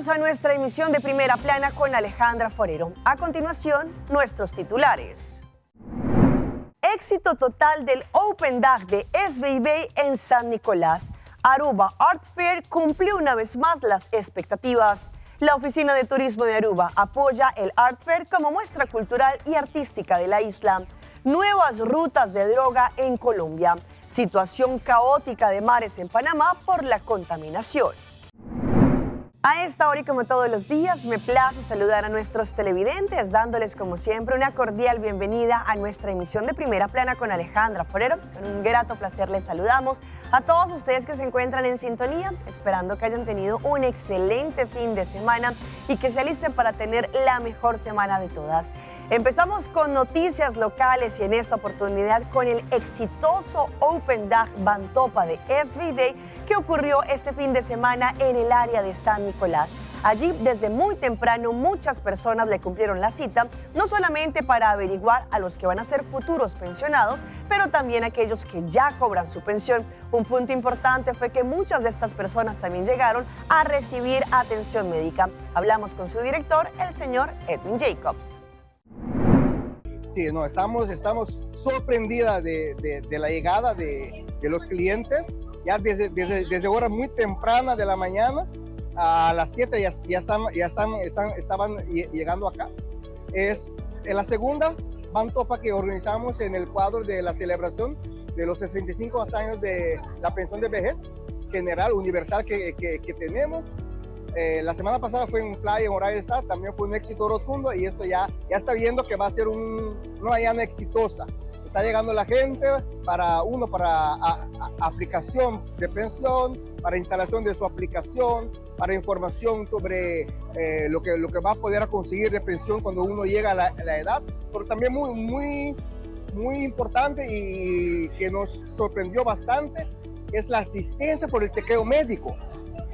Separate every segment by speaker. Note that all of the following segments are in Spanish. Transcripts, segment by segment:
Speaker 1: Bienvenidos a nuestra emisión de Primera Plana con Alejandra Forero. A continuación, nuestros titulares. Éxito total del Open Dag de SBIB en San Nicolás. Aruba Art Fair cumplió una vez más las expectativas. La Oficina de Turismo de Aruba apoya el Art Fair como muestra cultural y artística de la isla. Nuevas rutas de droga en Colombia. Situación caótica de mares en Panamá por la contaminación. A esta hora y como todos los días, me place saludar a nuestros televidentes, dándoles como siempre una cordial bienvenida a nuestra emisión de Primera Plana con Alejandra Forero. Con un grato placer les saludamos a todos ustedes que se encuentran en sintonía, esperando que hayan tenido un excelente fin de semana y que se alisten para tener la mejor semana de todas. Empezamos con noticias locales y en esta oportunidad con el exitoso Open Dag Bantopa de SBIB que ocurrió este fin de semana en el área de San Nicolás. Allí, desde muy temprano, muchas personas le cumplieron la cita, no solamente para averiguar a los que van a ser futuros pensionados, pero también a aquellos que ya cobran su pensión. Un punto importante fue que muchas de estas personas también llegaron a recibir atención médica. Hablamos con su director, el señor Edwin Jacobs.
Speaker 2: Sí, no, estamos sorprendidas de la llegada de los clientes, ya desde horas muy tempranas de la mañana. A las 7 estaban llegando acá. Es en la segunda Bantopa que organizamos en el cuadro de la celebración de los 65 años de la pensión de vejez general, universal que tenemos. La semana pasada fue en Playa, en Horario Estado, también fue un éxito rotundo y esto ya está viendo que va a ser una mañana exitosa. Está llegando la gente para aplicación de pensión, para instalación de su aplicación, para información sobre lo que va a poder conseguir de pensión cuando uno llega a la edad, pero también muy importante y que nos sorprendió bastante es la asistencia por el chequeo médico.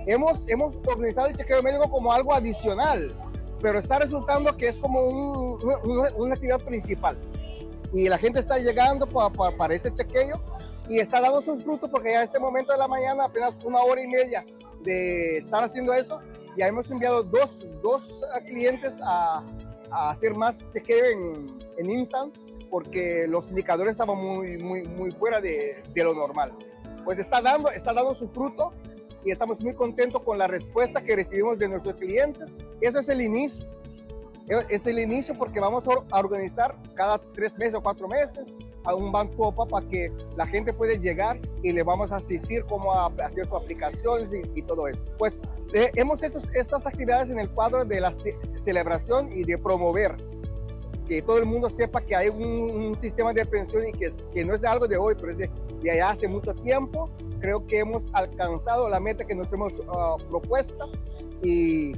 Speaker 2: Hemos organizado el chequeo médico como algo adicional, pero está resultando que es como una actividad principal. Y la gente está llegando para ese chequeo y está dando sus frutos porque ya a este momento de la mañana, apenas 1 hora y media de estar haciendo eso, ya hemos enviado dos clientes a hacer más chequeo en IMSAN porque los indicadores estaban muy fuera de lo normal. Pues está dando su fruto y estamos muy contentos con la respuesta que recibimos de nuestros clientes. Eso es el inicio. Es el inicio porque vamos a organizar cada 3 meses o 4 meses a un Bantopa para que la gente pueda llegar y le vamos a asistir cómo hacer sus aplicaciones y todo eso. Pues hemos hecho estas actividades en el cuadro de la celebración y de promover que todo el mundo sepa que hay un sistema de pensión y que no es de algo de hoy, pero es de allá hace mucho tiempo. Creo que hemos alcanzado la meta que nos hemos propuesto y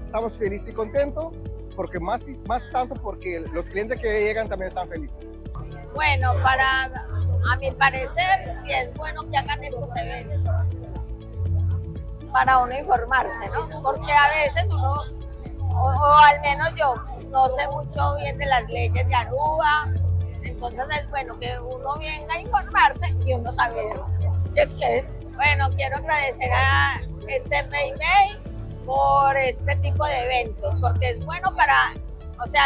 Speaker 2: estamos felices y contentos. Porque más tanto porque los clientes que llegan también están felices.
Speaker 3: Bueno, a mi parecer, sí es bueno que hagan estos eventos para uno informarse, ¿no? Porque a veces uno, o al menos yo, no sé mucho bien de las leyes de Aruba, entonces es bueno que uno venga a informarse y uno sabe qué es. Bueno, quiero agradecer a SBIB por este tipo de eventos, porque es bueno para,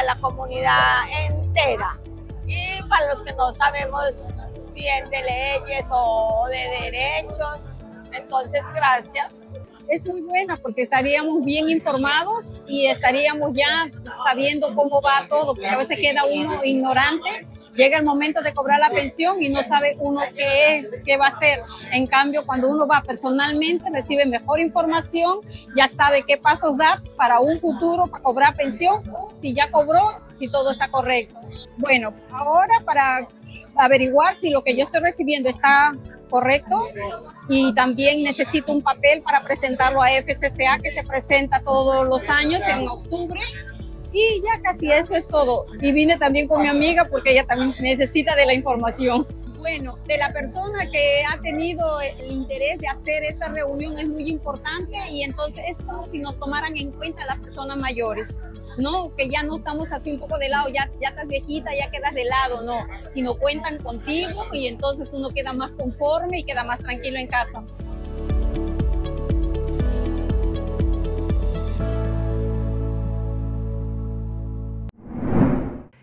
Speaker 3: la comunidad entera y para los que no sabemos bien de leyes o de derechos. Entonces, gracias.
Speaker 4: Es muy buena porque estaríamos bien informados y estaríamos ya sabiendo cómo va todo, porque a veces queda uno ignorante, llega el momento de cobrar la pensión y no sabe uno qué va a hacer. En cambio, cuando uno va personalmente, recibe mejor información, ya sabe qué pasos dar para un futuro, para cobrar pensión, si ya cobró, si todo está correcto. Bueno, ahora para averiguar si lo que yo estoy recibiendo está correcto y también necesito un papel para presentarlo a FCCA que se presenta todos los años en octubre y ya casi eso es todo. Y vine también con mi amiga porque ella también necesita de la información. Bueno, de la persona que ha tenido el interés de hacer esta reunión es muy importante y entonces es como si nos tomaran en cuenta las personas mayores. No, que ya no estamos así un poco de lado, ya estás viejita, ya quedas de lado, no, sino cuentan contigo y entonces uno queda más conforme y queda más tranquilo en casa.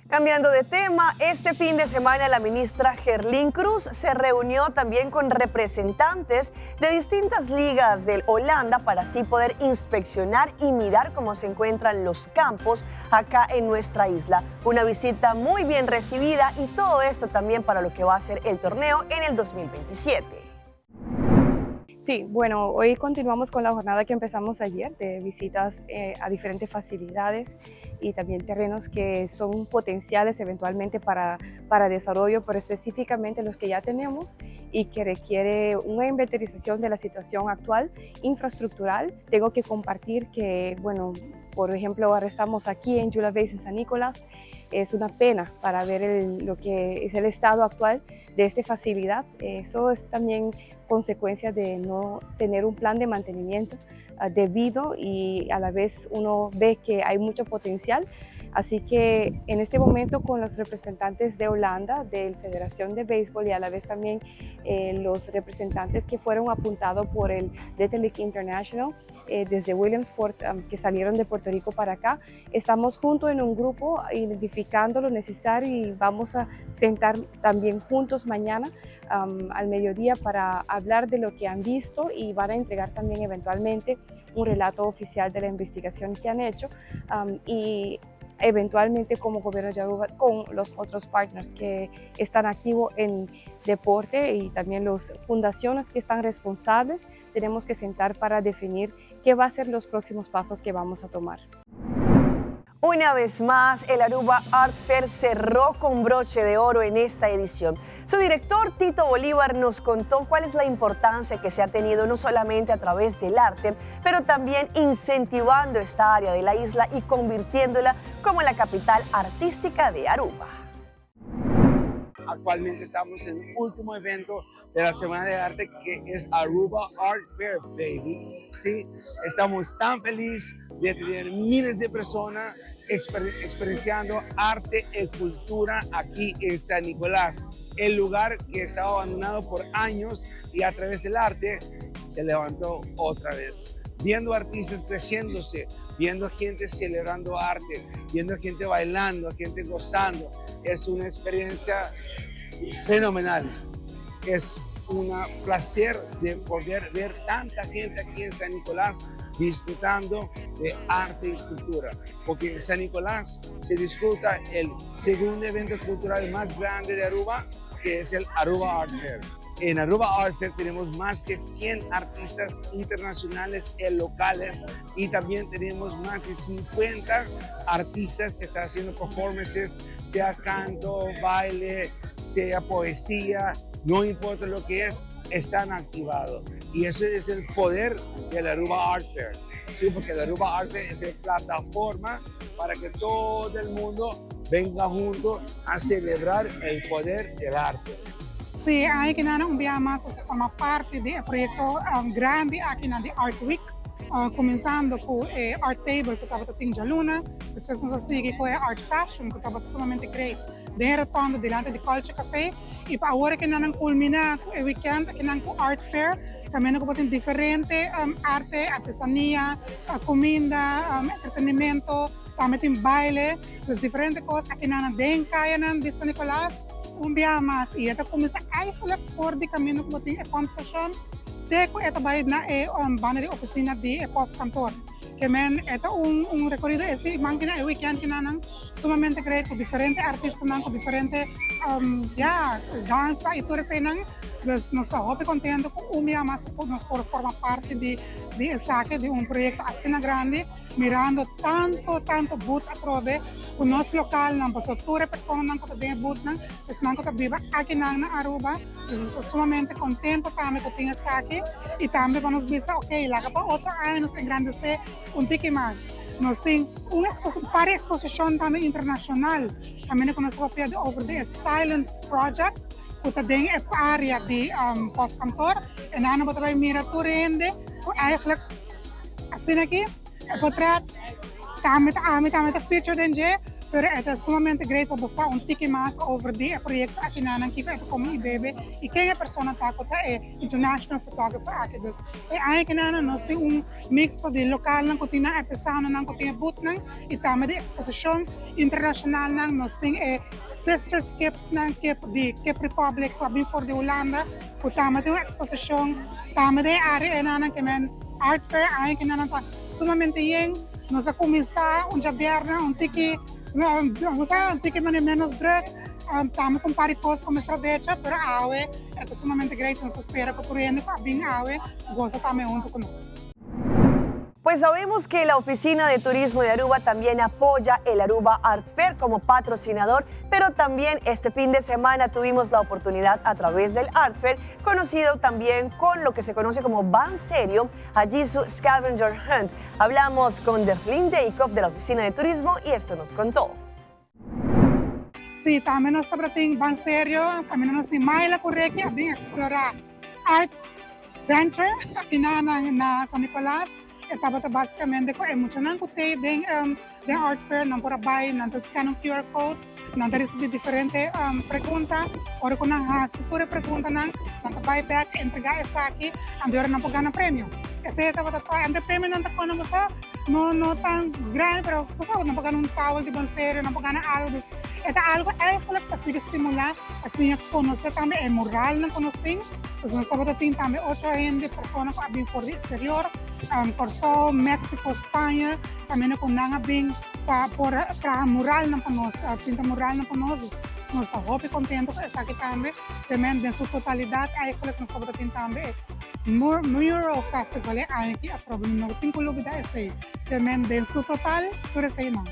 Speaker 1: Cambiando de tema, este fin de semana la ministra Gerlín Cruz se reunió también con representantes de distintas ligas del Holanda para así poder inspeccionar y mirar cómo se encuentran los campos acá en nuestra isla. Una visita muy bien recibida y todo esto también para lo que va a ser el torneo en el 2027.
Speaker 5: Sí, bueno, hoy continuamos con la jornada que empezamos ayer de visitas a diferentes facilidades y también terrenos que son potenciales eventualmente para desarrollo, pero específicamente los que ya tenemos y que requiere una inventarización de la situación actual infraestructural. Tengo que compartir que, bueno, por ejemplo, ahora estamos aquí en Yula Base en San Nicolás. Es una pena para ver lo que es el estado actual de esta facilidad. Eso es también consecuencia de no tener un plan de mantenimiento debido, y a la vez uno ve que hay mucho potencial. Así que en este momento con los representantes de Holanda, de la Federación de Béisbol, y a la vez también los representantes que fueron apuntados por el Little League International desde Williamsport, que salieron de Puerto Rico para acá, estamos juntos en un grupo identificando lo necesario y vamos a sentar también juntos mañana al mediodía para hablar de lo que han visto, y van a entregar también eventualmente un relato oficial de la investigación que han hecho y eventualmente como gobierno de Aruba con los otros partners que están activos en deporte y también las fundaciones que están responsables. Tenemos que sentar para definir qué va a ser los próximos pasos que vamos a tomar.
Speaker 1: Una vez más, el Aruba Art Fair cerró con broche de oro en esta edición. Su director, Tito Bolívar, nos contó cuál es la importancia que se ha tenido no solamente a través del arte, pero también incentivando esta área de la isla y convirtiéndola como la capital artística de Aruba.
Speaker 6: Actualmente estamos en el último evento de la Semana de Arte, que es Aruba Art Fair, baby. Sí, estamos tan felices de tener miles de personas experienciando arte y cultura aquí en San Nicolás, el lugar que estaba abandonado por años y a través del arte se levantó otra vez. Viendo artistas creciéndose, viendo gente celebrando arte, viendo gente bailando, gente gozando. Es una experiencia fenomenal. Es un placer de poder ver tanta gente aquí en San Nicolás disfrutando de arte y cultura, porque en San Nicolás se disfruta el segundo evento cultural más grande de Aruba, que es el Aruba Art Fair. En Aruba Art Fair tenemos más que 100 artistas internacionales y locales, y también tenemos más de 50 artistas que están haciendo performances, sea canto, baile, sea poesía, no importa lo que es, están activados. Y eso es el poder de la Aruba Art Fair. Sí, porque la Aruba Art Fair es la plataforma para que todo el mundo venga junto a celebrar el poder del arte.
Speaker 7: Sí, hay que nada un día más forma parte del proyecto grande aquí en la Art Week, comenzando con Art Table que estaba en Jaluna, después nos sigue con Art Fashion que estaba sumamente great, derrotando delante de Culture Café, y ahora que nada culmina el weekend que nada con Art Fair, también nos tienen diferente arte, artesanía, comida, entretenimiento, también baile, las diferentes cosas que nada den caen de San Nicolás. Un día más, y ito comienza eigenlijk voor die camino como tiene construcción de que ito bayad na bana de oficina de postkantor. Que men ito un recorrido ese máquina el weekend que nanan sumamente great con diferentes artistas con diferentes danza y todo eso nan. Pues nos está muy contento con un día más nos por formar parte de saque de un proyecto así grande, mirando tanto boot a trove con nos local, nan pues todas personas que tienen boot nan, pues nan que viva aquí en Aruba, pues estoy sumamente contento también que tiene saque, y también vamos a ver, okay, la capa otro año nos engrandece un tique más. Nos tiene una exposición también internacional, también con nuestra propia over the Silence Project, que tem een area die postkantoor en dan wat wij meer toerende eigenlijk als we aquí portret met de feature denje pero es sumamente great para buscar un ticket más over el proyecto aquí nanan que como IBB y que persona takota international photographer aquí dus ay que nanan nos tem mixto de local nan cotina artesano nan cotina boot nan y también de exposición internacional nan nos tem sisters kips nan kip de Kip Republic abin for de Holanda o también de exposición también de área nanan que men art fair ay que nanan sumamente bien nos a começar un ticket vamos a un ticket menos druk estamos con paricos como estrategia pero awe es sumamente great nos espera que corriendo para bien awe goza también junto con nosotros.
Speaker 1: Pues sabemos que la Oficina de Turismo de Aruba también apoya el Aruba Art Fair como patrocinador, pero también este fin de semana tuvimos la oportunidad a través del Art Fair, conocido también con lo que se conoce como Van Serio, allí su Scavenger Hunt. Hablamos con Derlin Deikov de la Oficina de Turismo y esto nos contó.
Speaker 7: Sí, también nos está Van Serio, también nos está la correcta, abrir explorar Art Venture, aquí na San Nicolás. Estava basicamente com muito não cutei de art fair não por abai não te scan QR code não te receber diferente pergunta ora com a segura pergunta não te buy back entregar essa aqui agora não pode ganhar prêmio esse estava entre prêmio não te conhece não tão grande pero você não pode ganhar towel de banseiro não pode ganhar algo é algo para se estimular assim conhecer também é moral não conhecer pues nós estava tendo também outra gente pessoas que vêm por exterior Corso, México, Espanha, também com nada bem para mural não para nós, pinta mural não para nós, nós estamos muito contentes com essa aqui também em sua totalidade, aí que nós estamos tendo também, Mural Festival, aí que a problema não tem que olvidar esse, também em sua total, por esse aí não.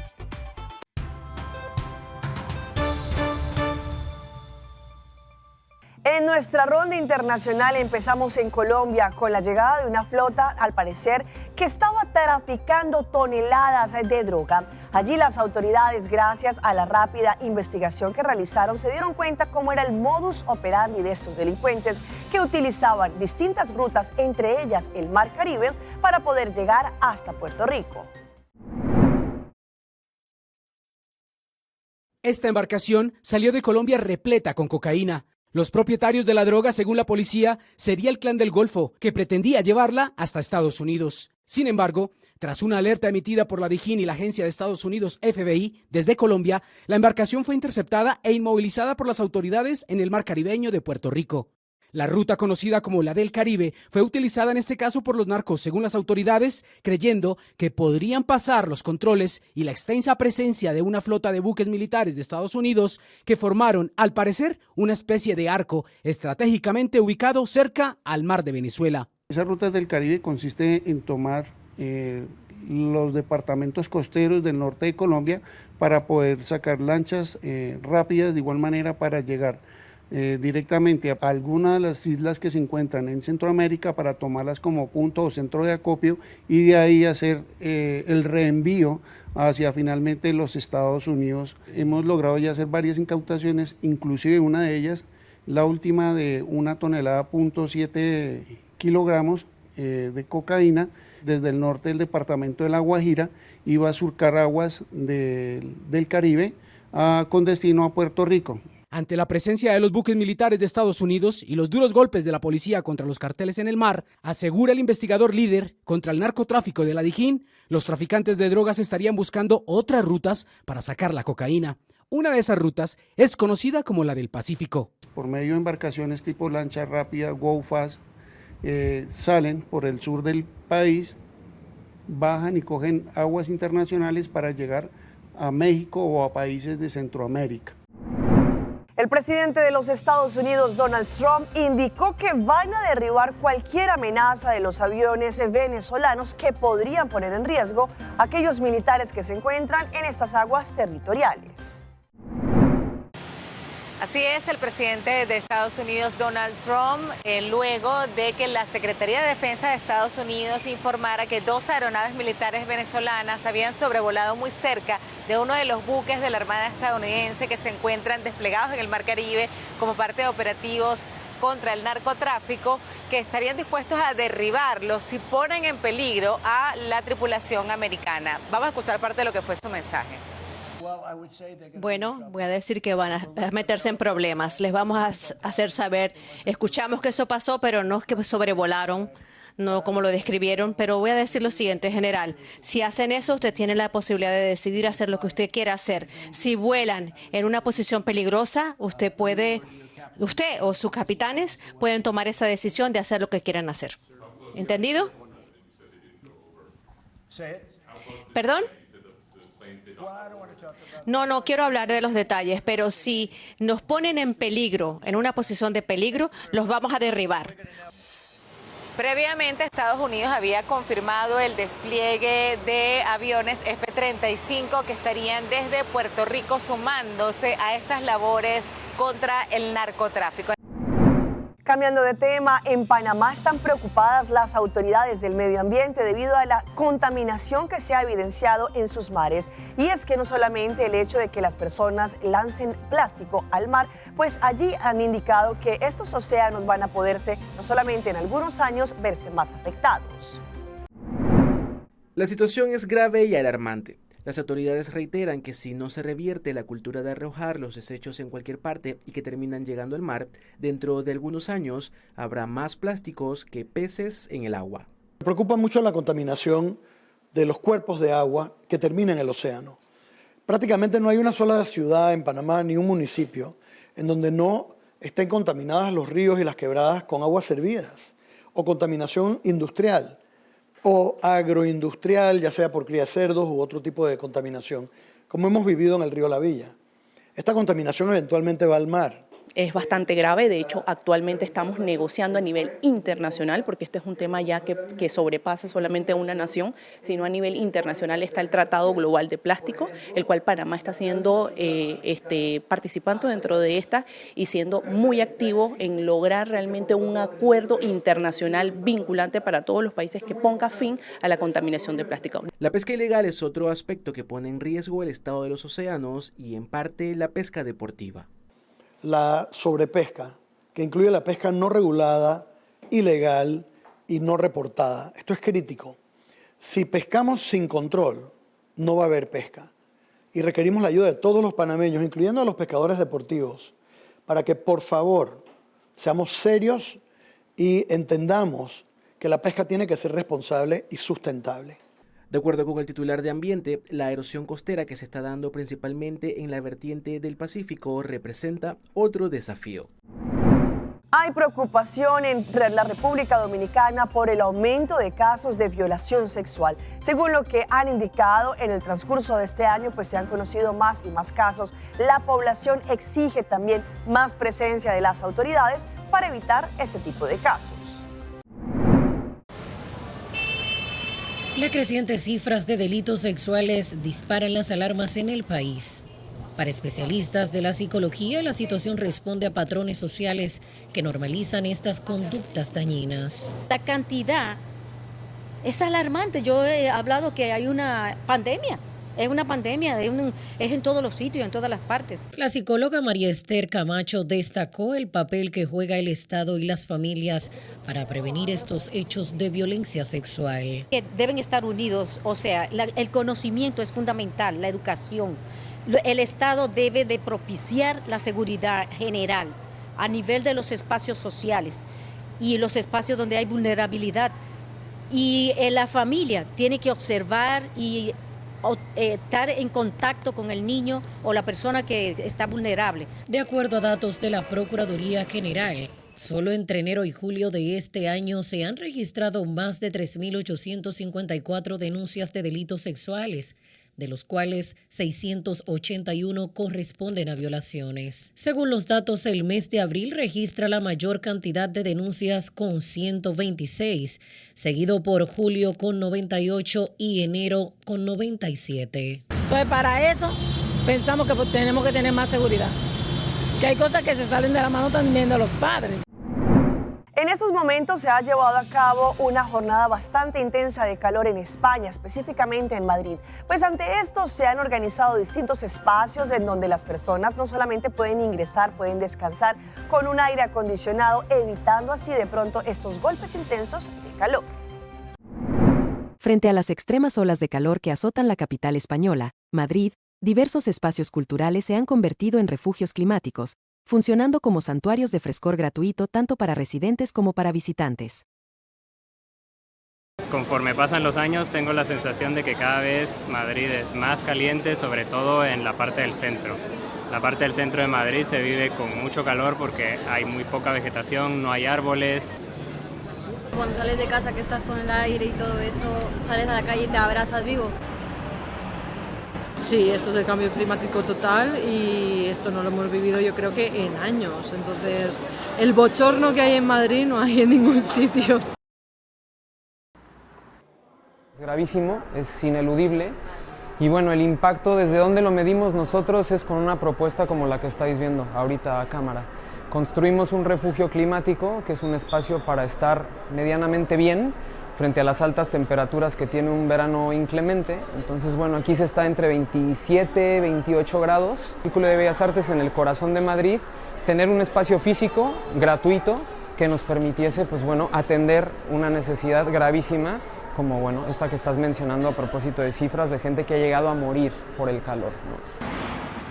Speaker 1: En nuestra ronda internacional empezamos en Colombia con la llegada de una flota, al parecer, que estaba traficando toneladas de droga. Allí las autoridades, gracias a la rápida investigación que realizaron, se dieron cuenta cómo era el modus operandi de estos delincuentes que utilizaban distintas rutas, entre ellas el Mar Caribe, para poder llegar hasta Puerto Rico.
Speaker 8: Esta embarcación salió de Colombia repleta con cocaína. Los propietarios de la droga, según la policía, sería el Clan del Golfo, que pretendía llevarla hasta Estados Unidos. Sin embargo, tras una alerta emitida por la DIJÍN y la agencia de Estados Unidos FBI desde Colombia, la embarcación fue interceptada e inmovilizada por las autoridades en el mar caribeño de Puerto Rico. La ruta conocida como la del Caribe fue utilizada en este caso por los narcos, según las autoridades, creyendo que podrían pasar los controles y la extensa presencia de una flota de buques militares de Estados Unidos que formaron, al parecer, una especie de arco estratégicamente ubicado cerca al mar de Venezuela.
Speaker 9: Esa ruta del Caribe consiste en tomar los departamentos costeros del norte de Colombia para poder sacar lanchas rápidas, de igual manera para llegar directamente a algunas de las islas que se encuentran en Centroamérica para tomarlas como punto o centro de acopio y de ahí hacer el reenvío hacia finalmente los Estados Unidos. Hemos logrado ya hacer varias incautaciones, inclusive una de ellas, la última de 1,7 kilogramos de cocaína desde el norte del departamento de La Guajira, iba a surcar aguas del Caribe con destino a Puerto Rico.
Speaker 8: Ante la presencia de los buques militares de Estados Unidos y los duros golpes de la policía contra los carteles en el mar, asegura el investigador líder contra el narcotráfico de la DIJÍN, los traficantes de drogas estarían buscando otras rutas para sacar la cocaína. Una de esas rutas es conocida como la del Pacífico.
Speaker 9: Por medio de embarcaciones tipo lancha rápida, go fast, salen por el sur del país, bajan y cogen aguas internacionales para llegar a México o a países de Centroamérica.
Speaker 1: El presidente de los Estados Unidos, Donald Trump, indicó que van a derribar cualquier amenaza de los aviones venezolanos que podrían poner en riesgo a aquellos militares que se encuentran en estas aguas territoriales.
Speaker 10: Así es, el presidente de Estados Unidos, Donald Trump, luego de que la Secretaría de Defensa de Estados Unidos informara que 2 aeronaves militares venezolanas habían sobrevolado muy cerca de uno de los buques de la Armada estadounidense que se encuentran desplegados en el Mar Caribe como parte de operativos contra el narcotráfico, que estarían dispuestos a derribarlos si ponen en peligro a la tripulación americana. Vamos a escuchar parte de lo que fue su mensaje.
Speaker 11: Bueno, voy a decir que van a meterse en problemas. Les vamos a hacer saber, escuchamos que eso pasó, pero no es que sobrevolaron, no como lo describieron, pero voy a decir lo siguiente en general. Si hacen eso, usted tiene la posibilidad de decidir hacer lo que usted quiera hacer. Si vuelan en una posición peligrosa, usted o sus capitanes pueden tomar esa decisión de hacer lo que quieran hacer. ¿Entendido? ¿Perdón? No quiero hablar de los detalles, pero si nos ponen en peligro, en una posición de peligro, los vamos a derribar.
Speaker 10: Previamente, Estados Unidos había confirmado el despliegue de aviones F-35 que estarían desde Puerto Rico sumándose a estas labores contra el narcotráfico.
Speaker 1: Cambiando de tema, en Panamá están preocupadas las autoridades del medio ambiente debido a la contaminación que se ha evidenciado en sus mares. Y es que no solamente el hecho de que las personas lancen plástico al mar, pues allí han indicado que estos océanos van a poderse, no solamente en algunos años, verse más afectados.
Speaker 12: La situación es grave y alarmante. Las autoridades reiteran que si no se revierte la cultura de arrojar los desechos en cualquier parte y que terminan llegando al mar, dentro de algunos años habrá más plásticos que peces en el agua.
Speaker 13: Me preocupa mucho la contaminación de los cuerpos de agua que terminan en el océano. Prácticamente no hay una sola ciudad en Panamá ni un municipio en donde no estén contaminadas los ríos y las quebradas con aguas servidas o contaminación industrial o agroindustrial, ya sea por cría de cerdos u otro tipo de contaminación, como hemos vivido en el río La Villa. Esta contaminación eventualmente va al mar.
Speaker 14: Es bastante grave, de hecho actualmente estamos negociando a nivel internacional, porque este es un tema ya que sobrepasa solamente a una nación, sino a nivel internacional está el Tratado Global de Plástico, el cual Panamá está siendo participante dentro de esta y siendo muy activo en lograr realmente un acuerdo internacional vinculante para todos los países que ponga fin a la contaminación de plástico.
Speaker 12: La pesca ilegal es otro aspecto que pone en riesgo el estado de los océanos y en parte la pesca deportiva.
Speaker 13: La sobrepesca, que incluye la pesca no regulada, ilegal y no reportada. Esto es crítico. Si pescamos sin control, no va a haber pesca. Y requerimos la ayuda de todos los panameños, incluyendo a los pescadores deportivos, para que por favor seamos serios y entendamos que la pesca tiene que ser responsable y sustentable.
Speaker 12: De acuerdo con el titular de Ambiente, la erosión costera que se está dando principalmente en la vertiente del Pacífico representa otro desafío.
Speaker 1: Hay preocupación en la República Dominicana por el aumento de casos de violación sexual. Según lo que han indicado en el transcurso de este año, pues se han conocido más y más casos. La población exige también más presencia de las autoridades para evitar este tipo de casos.
Speaker 15: Las crecientes cifras de delitos sexuales disparan las alarmas en el país. Para especialistas de la psicología, la situación responde a patrones sociales que normalizan estas conductas dañinas.
Speaker 16: La cantidad es alarmante. Yo he hablado que hay una pandemia. Es una pandemia, es en todos los sitios, en todas las partes.
Speaker 15: La psicóloga María Esther Camacho destacó el papel que juega el Estado y las familias para prevenir estos hechos de violencia sexual.
Speaker 16: Que deben estar unidos, o sea, el conocimiento es fundamental, la educación. El Estado debe de propiciar la seguridad general a nivel de los espacios sociales y los espacios donde hay vulnerabilidad. Y la familia tiene que observar y estar en contacto con el niño o la persona que está vulnerable.
Speaker 15: De acuerdo a datos de la Procuraduría General, solo entre enero y julio de este año se han registrado más de 3.854 denuncias de delitos sexuales, de los cuales 681 corresponden a violaciones. Según los datos, el mes de abril registra la mayor cantidad de denuncias con 126, seguido por julio con 98 y enero con 97.
Speaker 17: Entonces, para eso pensamos que tenemos que tener más seguridad, que hay cosas que se salen de la mano también de los padres.
Speaker 1: En estos momentos se ha llevado a cabo una jornada bastante intensa de calor en España, específicamente en Madrid. Pues ante esto se han organizado distintos espacios en donde las personas no solamente pueden ingresar, pueden descansar con un aire acondicionado, evitando así de pronto estos golpes intensos de calor.
Speaker 18: Frente a las extremas olas de calor que azotan la capital española, Madrid, diversos espacios culturales se han convertido en refugios climáticos, funcionando como santuarios de frescor gratuito tanto para residentes como para visitantes.
Speaker 19: Conforme pasan los años, tengo la sensación de que cada vez Madrid es más caliente, sobre todo en la parte del centro. La parte del centro de Madrid se vive con mucho calor porque hay muy poca vegetación, no hay árboles.
Speaker 20: Cuando sales de casa, que estás con el aire y todo eso, sales a la calle y te abrazas vivo.
Speaker 21: Sí, esto es el cambio climático total y esto no lo hemos vivido yo creo que en años. Entonces, el bochorno que hay en Madrid no hay en ningún sitio.
Speaker 22: Es gravísimo, es ineludible y bueno, el impacto desde donde lo medimos nosotros es con una propuesta como la que estáis viendo ahorita a cámara. Construimos un refugio climático que es un espacio para estar medianamente bien frente a las altas temperaturas que tiene un verano inclemente. Entonces bueno, aquí se está entre 27 y 28 grados. El Círculo de Bellas Artes en el corazón de Madrid, tener un espacio físico gratuito que nos permitiese pues bueno, atender una necesidad gravísima como bueno, esta que estás mencionando a propósito de cifras de gente que ha llegado a morir por el calor, ¿no?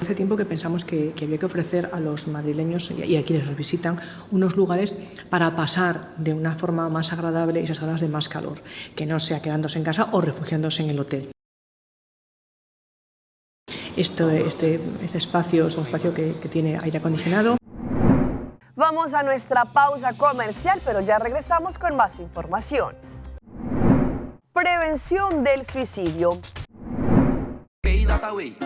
Speaker 23: Hace tiempo que pensamos que había que ofrecer a los madrileños y a quienes nos visitan unos lugares para pasar de una forma más agradable esas horas de más calor, que no sea quedándose en casa o refugiándose en el hotel. Este espacio es un espacio que tiene aire acondicionado.
Speaker 1: Vamos a nuestra pausa comercial, pero ya regresamos con más información. Prevención del suicidio.
Speaker 24: Pay.away.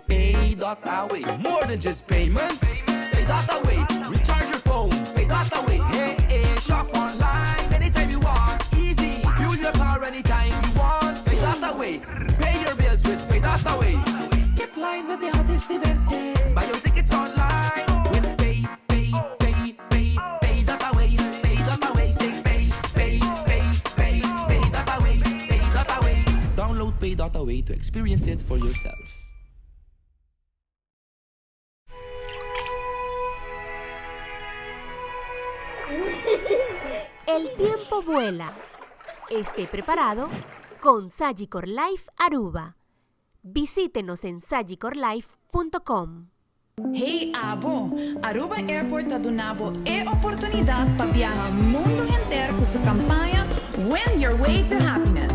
Speaker 24: Pay.away. More than just payments. Pay.away. Recharge your phone. Pay.away. Hey, shop online anytime you want. Easy. Fuel your car anytime you want. Pay.away. Pay your bills with Pay.away. Skip lines at the hottest events. Yeah. Buy your tickets online with Pay.away. Pay.away. Say Pay.away. Download Pay.away to experience it for yourself.
Speaker 25: El tiempo vuela. Esté preparado con Sagicor Life Aruba. Visítenos en sagicorlife.com.
Speaker 26: Hey Abo, Aruba Airport tá donando a oportunidade para viajar mundo inteiro com sua campanha Win Your Way to Happiness.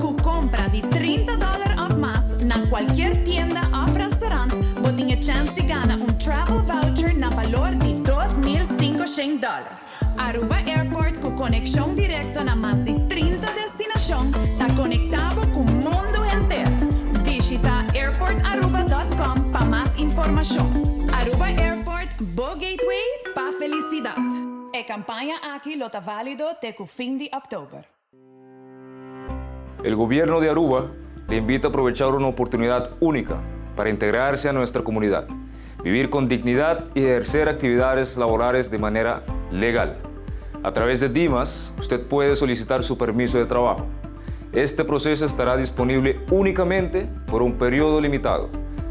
Speaker 26: Com compra de $30 ou mais na qualquer tienda ou restaurante, você tem a chance de ganhar travel voucher na valor de $2.500. Aruba Airport com conexão direta na mais de 30 destinações, está conectado com o mundo inteiro. Visita airportaruba.com para mais informação. Aruba Airport, Bo Gateway para felicidade. A campanha aqui está válido até o fim de outubro.
Speaker 27: El gobierno de Aruba le invita a aprovechar una oportunidad única para integrarse a nuestra comunidad, vivir con dignidad y ejercer actividades laborales de manera legal. A través de Dimas, usted puede solicitar su permiso de trabajo. Este proceso estará disponible únicamente por un periodo limitado.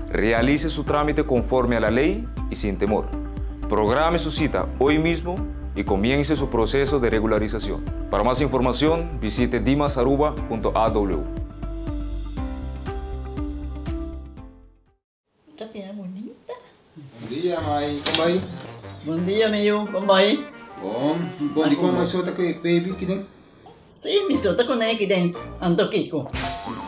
Speaker 27: Realice su trámite conforme a la ley y sin temor. Programe su cita hoy mismo y comience su proceso de regularización. Para más información, visite dimasaruba.aw.
Speaker 28: Bom dia, mãe. Como vai?
Speaker 29: Bom dia, meu. Como vai?
Speaker 28: Bom dia, como você está aqui, baby, aqui dentro?
Speaker 29: Sim, me solta com aqui dentro. Ando Kiko.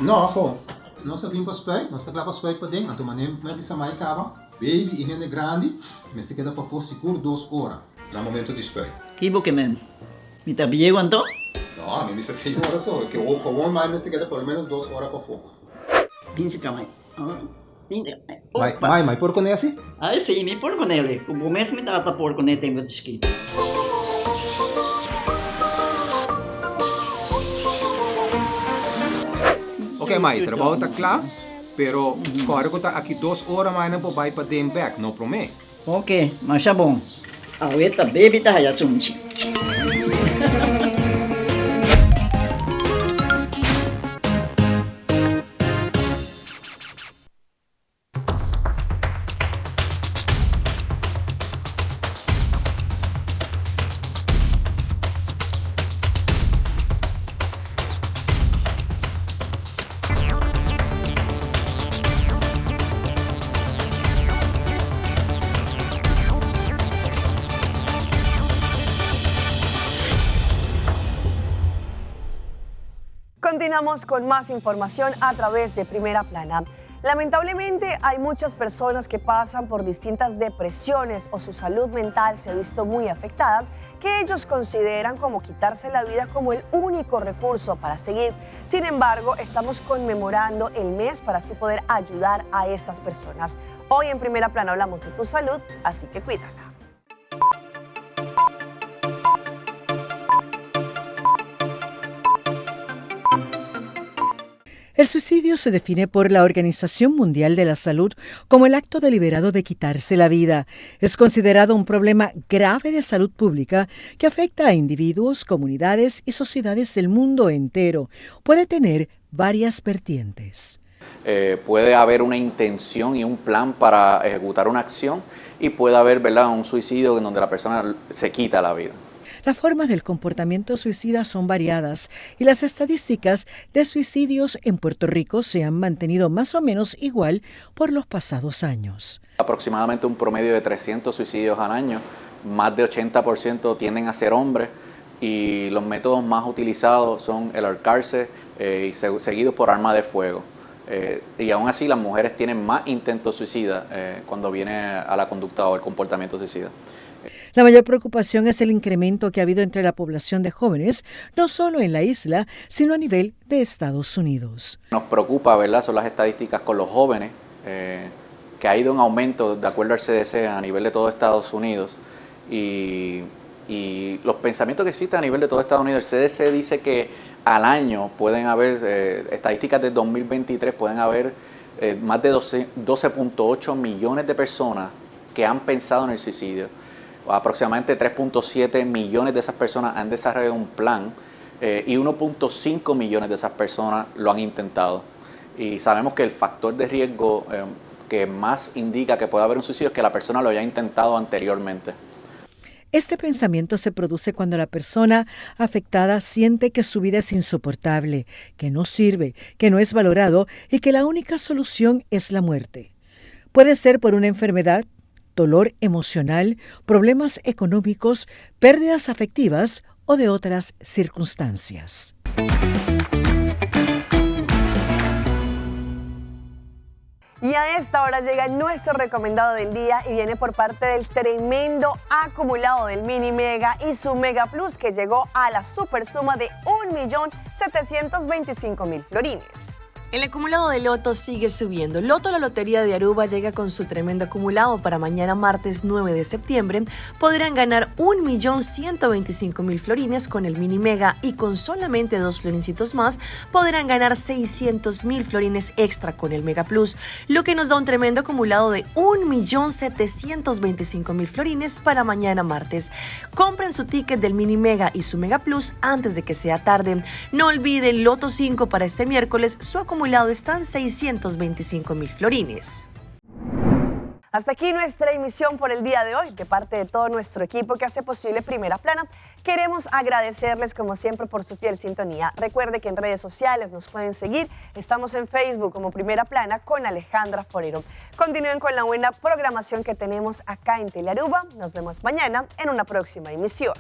Speaker 28: Não, pô. Nós vimos para os pés, nós estamos lá para os pés para dentro. Então, mané, mas essa mãe acaba. Baby, e rende grande, mas se queda para for seguro 2 horas. No momento de espera.
Speaker 29: Kibo que men. Me tá bien quanto?
Speaker 28: No, a mí me dice 6 horas solo, que o con mais se queda por lo menos 2 horas para fogo.
Speaker 29: Pince camay.
Speaker 28: Mãe, por con esse?
Speaker 29: Ah, sim, me por con ele. Como mesmo me tava por con ele tem muito esquito.
Speaker 28: Ok, mãe, o trabalho está claro, pero agora que está aqui 2 horas mais não pode ir para dentro back, não promete?
Speaker 29: Ok, mas tá bom. Ahorita baby tá aí assunto.
Speaker 1: Continuamos con más información a través de Primera Plana. Lamentablemente hay muchas personas que pasan por distintas depresiones o su salud mental se ha visto muy afectada, que ellos consideran como quitarse la vida como el único recurso para seguir. Sin embargo, estamos conmemorando el mes para así poder ayudar a estas personas. Hoy en Primera Plana hablamos de tu salud, así que cuídala.
Speaker 2: El suicidio se define por la Organización Mundial de la Salud como el acto deliberado de quitarse la vida. Es considerado un problema grave de salud pública que afecta a individuos, comunidades y sociedades del mundo entero. Puede tener varias vertientes.
Speaker 3: Puede haber una intención y un plan para ejecutar una acción y puede haber, ¿verdad?, un suicidio en donde la persona se quita la vida.
Speaker 2: Las formas del comportamiento suicida son variadas y las estadísticas de suicidios en Puerto Rico se han mantenido más o menos igual por los pasados años.
Speaker 3: Aproximadamente un promedio de 300 suicidios al año, más de 80% tienden a ser hombres y los métodos más utilizados son el ahorcarse y seguidos por arma de fuego. Y aún así las mujeres tienen más intentos suicidas cuando viene a la conducta o el comportamiento suicida.
Speaker 2: La mayor preocupación es el incremento que ha habido entre la población de jóvenes, no solo en la isla, sino a nivel de Estados Unidos.
Speaker 3: Nos preocupa, ¿verdad?, son las estadísticas con los jóvenes, que ha ido en aumento de acuerdo al CDC a nivel de todo Estados Unidos. Y los pensamientos que existen a nivel de todo Estados Unidos, el CDC dice que al año pueden haber, estadísticas de 2023, pueden haber más de 12.8 millones de personas que han pensado en el suicidio. Aproximadamente 3.7 millones de esas personas han desarrollado un plan y 1.5 millones de esas personas lo han intentado. Y sabemos que el factor de riesgo que más indica que puede haber un suicidio es que la persona lo haya intentado anteriormente.
Speaker 2: Este pensamiento se produce cuando la persona afectada siente que su vida es insoportable, que no sirve, que no es valorado y que la única solución es la muerte. Puede ser por una enfermedad, dolor emocional, problemas económicos, pérdidas afectivas o de otras circunstancias.
Speaker 1: Y a esta hora llega nuestro recomendado del día y viene por parte del tremendo acumulado del Mini Mega y su Mega Plus, que llegó a la super suma de 1.725.000 florines.
Speaker 4: El acumulado de Loto sigue subiendo. Loto, la lotería de Aruba, llega con su tremendo acumulado. Para mañana martes 9 de septiembre podrán ganar 1.125.000 florines con el Mini Mega y con solamente 2 florincitos más podrán ganar 600.000 florines extra con el Mega Plus, lo que nos da un tremendo acumulado de 1.725.000 florines para mañana martes. Compren su ticket del Mini Mega y su Mega Plus antes de que sea tarde. No olviden Loto 5 para este miércoles, su acumulado está en 625.000 florines.
Speaker 1: Hasta aquí nuestra emisión por el día de hoy. De parte de todo nuestro equipo que hace posible Primera Plana, queremos agradecerles como siempre por su fiel sintonía. Recuerde que en redes sociales nos pueden seguir. Estamos en Facebook como Primera Plana con Alejandra Forero. Continúen con la buena programación que tenemos acá en Telearuba. Nos vemos mañana en una próxima emisión.